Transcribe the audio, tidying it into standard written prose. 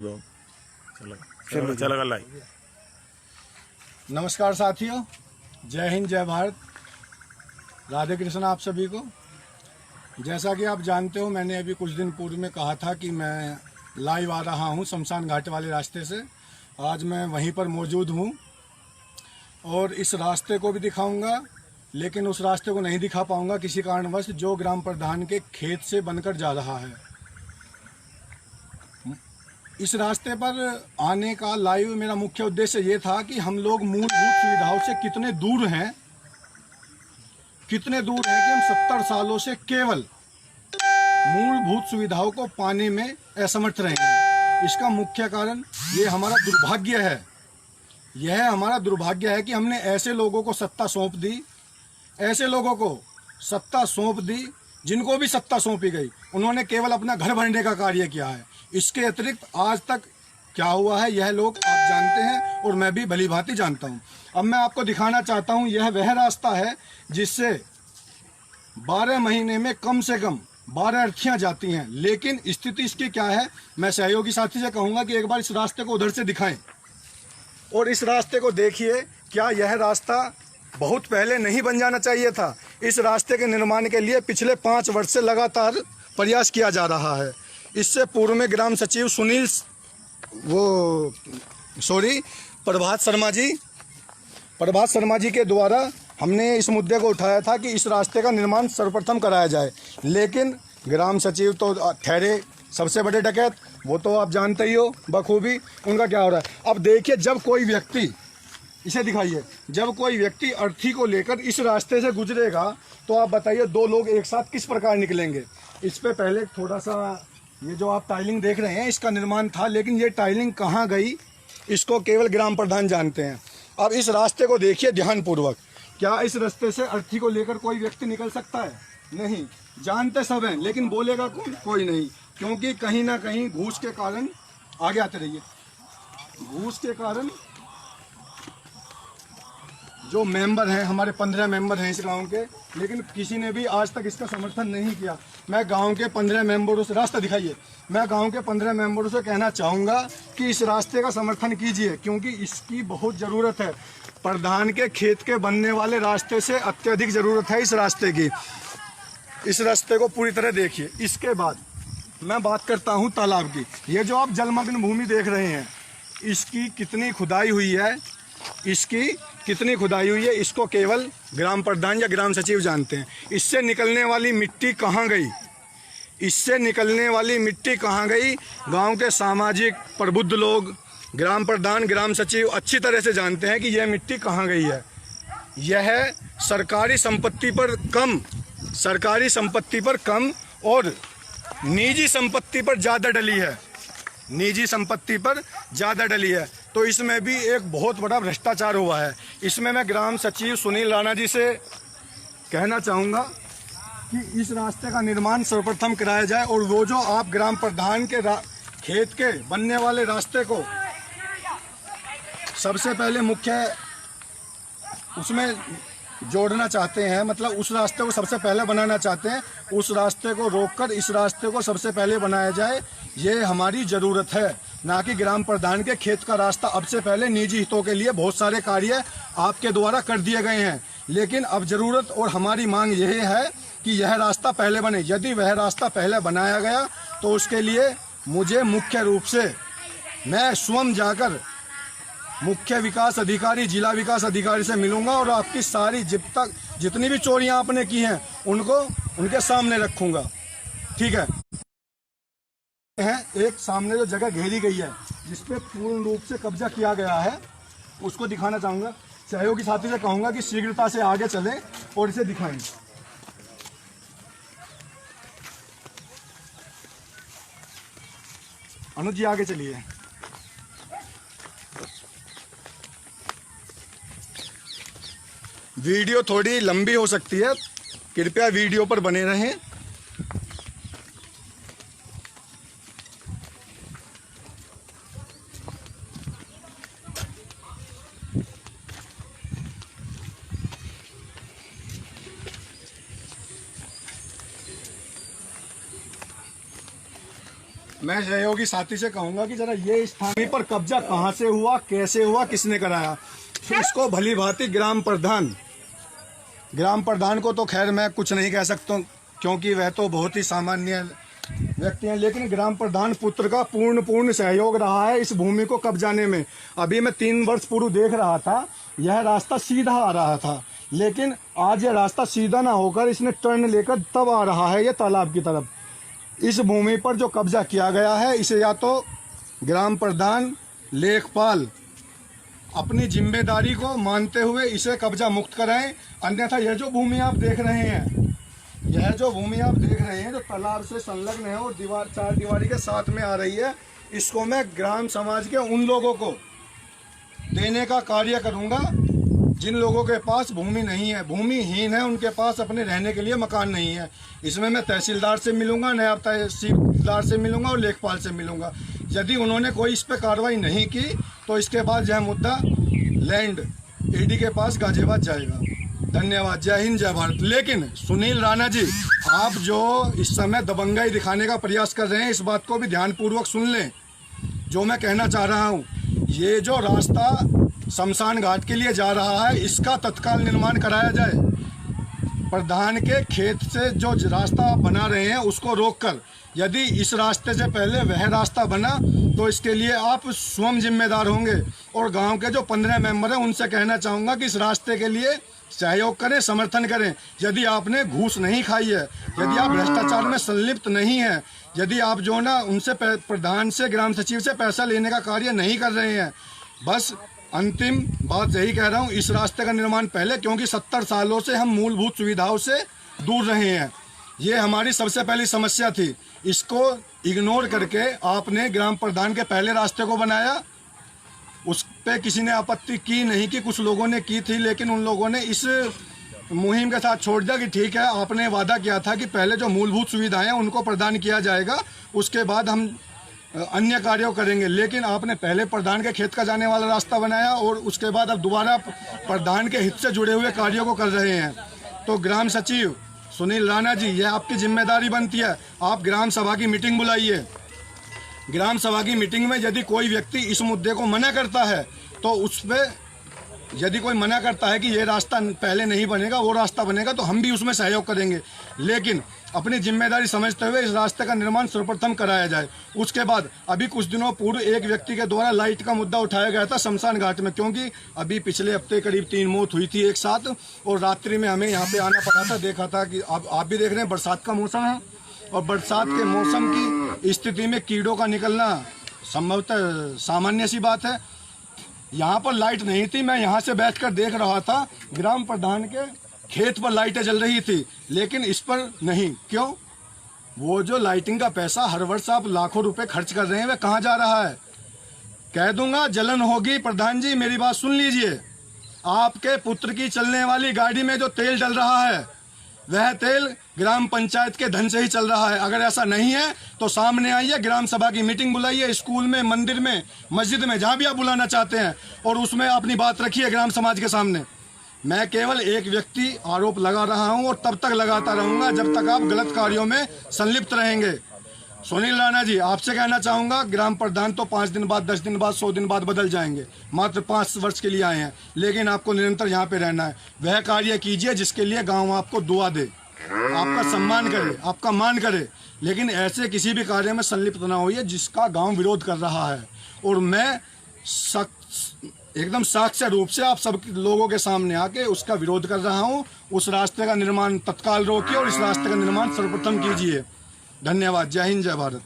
चलो चलो लाइव। नमस्कार साथियों, जय हिंद जय भारत, राधे कृष्ण आप सभी को। जैसा कि आप जानते हो, मैंने अभी कुछ दिन पूर्व में कहा था कि मैं लाइव आ रहा हूं शमशान घाट वाले रास्ते से। आज मैं वहीं पर मौजूद हूं और इस रास्ते को भी दिखाऊंगा, लेकिन उस रास्ते को नहीं दिखा पाऊंगा किसी कारणवश, जो ग्राम प्रधान के खेत से बनकर जा रहा है। इस रास्ते पर आने का लाइव मेरा मुख्य उद्देश्य ये था कि हम लोग मूलभूत सुविधाओं से कितने दूर हैं कि हम 70 सालों से केवल मूलभूत सुविधाओं को पाने में असमर्थ रहे हैं। इसका मुख्य कारण ये हमारा दुर्भाग्य है। यह हमारा दुर्भाग्य है कि हमने ऐसे लोगों को सत्ता सौंप दी, जिनको भी सत्ता सौंपी गई उन्होंने केवल अपना घर भरने का कार्य किया है। इसके अतिरिक्त आज तक क्या हुआ है यह लोग आप जानते हैं और मैं भी भली भांति जानता हूं। अब मैं आपको दिखाना चाहता हूं, यह वह रास्ता है जिससे 12 महीने में कम से कम 12 अर्थियां जाती हैं। लेकिन स्थिति इसकी क्या है, मैं सहयोगी साथी से कहूंगा कि एक बार इस रास्ते को उधर से दिखाएं और इस रास्ते को देखिए। क्या यह रास्ता बहुत पहले नहीं बन जाना चाहिए था? इस रास्ते के निर्माण के लिए पिछले 5 वर्ष से लगातार प्रयास किया जा रहा है। इससे पूर्व में ग्राम सचिव प्रभात शर्मा जी के द्वारा हमने इस मुद्दे को उठाया था कि इस रास्ते का निर्माण सर्वप्रथम कराया जाए। लेकिन ग्राम सचिव तो ठहरे सबसे बड़े डकैत, वो तो आप जानते ही हो बखूबी उनका क्या हो रहा है। अब देखिए, जब कोई व्यक्ति, इसे दिखाइए, जब कोई व्यक्ति अर्थी को लेकर इस रास्ते से गुजरेगा तो आप बताइए 2 लोग एक साथ किस प्रकार निकलेंगे। इस पे पहले थोड़ा सा, ये जो आप टाइलिंग देख रहे हैं इसका निर्माण था, लेकिन ये टाइलिंग कहाँ गई इसको केवल ग्राम प्रधान जानते हैं। अब इस रास्ते को देखिए ध्यानपूर्वक। क्या इस रास्ते से अर्थी को लेकर कोई व्यक्ति निकल सकता है? नहीं। जानते सब हैं, लेकिन बोलेगा कौन? कोई नहीं, क्योंकि कहीं ना कहीं घूस के कारण, आगे आते रहिए, घूस के कारण जो मेंबर हैं, हमारे 15 मेंबर हैं इस गांव के, लेकिन किसी ने भी आज तक इसका समर्थन नहीं किया। मैं गांव के 15 मेंबरों से, रास्ता दिखाइए, मैं गांव के 15 मेंबरों से कहना चाहूँगा कि इस रास्ते का समर्थन कीजिए, क्योंकि इसकी बहुत ज़रूरत है। प्रधान के खेत के बनने वाले रास्ते से अत्यधिक ज़रूरत है इस रास्ते की। इस रास्ते को पूरी तरह देखिए। इसके बाद मैं बात करता हूँ तालाब की। ये जो आप जलमग्न भूमि देख रहे हैं, इसकी कितनी खुदाई हुई है, इसको केवल ग्राम प्रधान या ग्राम सचिव जानते हैं। इससे निकलने वाली मिट्टी कहाँ गई? गांव के सामाजिक प्रबुद्ध लोग, ग्राम प्रधान, ग्राम सचिव अच्छी तरह से जानते हैं कि यह मिट्टी कहाँ गई है। यह सरकारी संपत्ति पर कम और निजी संपत्ति पर ज़्यादा डली है। तो इसमें भी एक बहुत बड़ा भ्रष्टाचार हुआ है। इसमें मैं ग्राम सचिव सुनील राणा जी से कहना चाहूँगा कि इस रास्ते का निर्माण सर्वप्रथम कराया जाए, और वो जो आप ग्राम प्रधान के खेत के बनने वाले रास्ते को सबसे पहले मुख्य उसमें जोड़ना चाहते हैं, मतलब उस रास्ते को सबसे पहले बनाना चाहते हैं, उस रास्ते को रोककर इस रास्ते को सबसे पहले बनाया जाए। ये हमारी ज़रूरत है, ना कि ग्राम प्रधान के खेत का रास्ता। अब से पहले निजी हितों के लिए बहुत सारे कार्य आपके द्वारा कर दिए गए हैं, लेकिन अब ज़रूरत और हमारी मांग यही है कि यह रास्ता पहले बने। यदि वह रास्ता पहले बनाया गया तो उसके लिए मुझे मुख्य रूप से, मैं स्वयं जाकर मुख्य विकास अधिकारी, जिला विकास अधिकारी से मिलूंगा और आपकी सारी जितनी भी चोरियां आपने की हैं उनको उनके सामने रखूंगा। ठीक है। एक सामने जो जगह घेरी गई है जिसपे पूर्ण रूप से कब्जा किया गया है, उसको दिखाना चाहूंगा। सहयोगी साथी से कहूंगा कि शीघ्रता से आगे चलें और इसे दिखाएं। अनुज जी आगे चलिए। वीडियो थोड़ी लंबी हो सकती है, कृपया वीडियो पर बने रहें। मैं सहयोगी साथी से कहूंगा कि जरा ये स्थानीय पर कब्जा कहाँ से हुआ, कैसे हुआ, किसने कराया, फिर इसको भली भांति ग्राम प्रधान को तो खैर मैं कुछ नहीं कह सकता क्योंकि वह तो बहुत ही सामान्य व्यक्ति हैं, लेकिन ग्राम प्रधान पुत्र का पूर्ण सहयोग रहा है इस भूमि को कब्जाने में। अभी मैं 3 वर्ष पूर्व देख रहा था, यह रास्ता सीधा आ रहा था, लेकिन आज यह रास्ता सीधा ना होकर इसने टर्न लेकर तब आ रहा है ये तालाब की तरफ। इस भूमि पर जो कब्जा किया गया है इसे या तो ग्राम प्रधान लेखपाल अपनी जिम्मेदारी को मानते हुए इसे कब्जा मुक्त कराएं, अन्यथा यह जो भूमि आप देख रहे हैं, जो तालाब से संलग्न है और दीवार 4 दीवारी के साथ में आ रही है, इसको मैं ग्राम समाज के उन लोगों को देने का कार्य करूंगा जिन लोगों के पास भूमि नहीं है, भूमिहीन है, उनके पास अपने रहने के लिए मकान नहीं है। इसमें मैं तहसीलदार से मिलूंगा, नायब तहसीलदार से मिलूंगा और लेखपाल से मिलूंगा। यदि उन्होंने कोई इस पर कार्रवाई नहीं की तो इसके बाद यह मुद्दा लैंड ईडी के पास गाजियाबाद जाएगा। धन्यवाद। जय हिंद, जय भारत। लेकिन सुनील राणा जी, आप जो इस समय दबंगाई दिखाने का प्रयास कर रहे हैं, इस बात को भी ध्यानपूर्वक सुन लें। जो मैं कहना चाह रहा हूँ, ये जो रास्ता शमशान घाट के लिए जा रहा है, इसका तत्काल निर्माण कराया जाए। प्रधान के खेत से जो रास्ता आप बना रहे हैं उसको रोककर यदि इस रास्ते से पहले वह रास्ता बना तो इसके लिए आप स्वयं जिम्मेदार होंगे। और गांव के जो 15 मेंबर हैं उनसे कहना चाहूँगा कि इस रास्ते के लिए सहयोग करें, समर्थन करें। यदि आपने घूस नहीं खाई है, यदि आप भ्रष्टाचार में संलिप्त नहीं है, यदि आप जो ना उनसे प्रधान से, ग्राम सचिव से पैसा लेने का कार्य नहीं कर रहे हैं, बस अंतिम बात यही कह रहा हूँ, इस रास्ते का निर्माण पहले, क्योंकि 70 सालों से हम मूलभूत सुविधाओं से दूर रहे हैं। ये हमारी सबसे पहली समस्या थी। इसको इग्नोर करके आपने ग्राम प्रधान के पहले रास्ते को बनाया, उस पर किसी ने आपत्ति की नहीं की, कुछ लोगों ने की थी, लेकिन उन लोगों ने इस मुहिम के साथ छोड़ दिया कि ठीक है, आपने वादा किया था कि पहले जो मूलभूत सुविधाएं हैं उनको प्रदान किया जाएगा, उसके बाद हम अन्य कार्यों करेंगे। लेकिन आपने पहले प्रधान के खेत का जाने वाला रास्ता बनाया और उसके बाद अब दोबारा प्रधान के हित से जुड़े हुए कार्यों को कर रहे हैं। तो ग्राम सचिव सुनील राणा जी, यह आपकी जिम्मेदारी बनती है। आप ग्राम सभा की मीटिंग बुलाइए। ग्राम सभा की मीटिंग में यदि कोई व्यक्ति इस मुद्दे को मना करता है तो उस पर, यदि कोई मना करता है कि ये रास्ता पहले नहीं बनेगा, वो रास्ता बनेगा, तो हम भी उसमें सहयोग करेंगे। लेकिन अपनी जिम्मेदारी समझते हुए इस रास्ते का निर्माण सर्वप्रथम कराया जाए। उसके बाद अभी कुछ दिनों पूर्व एक व्यक्ति के द्वारा लाइट का मुद्दा उठाया गया था शमशान घाट में, क्योंकि अभी पिछले हफ्ते करीब 3 मौत हुई थी एक साथ, और रात्रि में हमें यहाँ पे आना पड़ा था। देखा था कि अब आप भी देख रहे हैं, बरसात का मौसम है और बरसात के मौसम की स्थिति में कीड़ों का निकलना संभवतः सामान्य सी बात है। यहाँ पर लाइट नहीं थी, मैं यहाँ से बैठकर देख रहा था, ग्राम प्रधान के खेत पर लाइटें जल रही थी, लेकिन इस पर नहीं। क्यों? वो जो लाइटिंग का पैसा हर वर्ष आप लाखों रुपए खर्च कर रहे हैं, वह कहाँ जा रहा है? कह दूंगा, जलन होगी। प्रधान जी, मेरी बात सुन लीजिए। आपके पुत्र की चलने वाली गाड़ी में जो तेल डल रहा है, वह तेल ग्राम पंचायत के धन से ही चल रहा है। अगर ऐसा नहीं है तो सामने आइए, ग्राम सभा की मीटिंग बुलाइए, स्कूल में, मंदिर में, मस्जिद में, जहां भी आप बुलाना चाहते हैं, और उसमें अपनी बात रखिए ग्राम समाज के सामने। मैं केवल एक व्यक्ति आरोप लगा रहा हूं और तब तक लगाता रहूंगा जब तक आप गलत कार्यों में संलिप्त रहेंगे। सुनील राणा जी, आपसे कहना चाहूंगा, ग्राम प्रधान तो 5 दिन बाद, 10 दिन बाद, 100 दिन बाद बदल जाएंगे। मात्र 5 वर्ष के लिए आए हैं, लेकिन आपको निरंतर यहाँ पे रहना है। वह कार्य कीजिए जिसके लिए गांव आपको दुआ दे, आपका सम्मान करे, आपका मान करे, लेकिन ऐसे किसी भी कार्य में संलिप्त ना होइए जिसका गांव विरोध कर रहा है। और मैं एकदम साक्ष्य रूप से आप सब लोगों के सामने आके उसका विरोध कर रहा हूं। उस रास्ते का निर्माण तत्काल रोकिए और इस रास्ते का निर्माण सर्वप्रथम कीजिए। धन्यवाद। जय हिंद, जय भारत।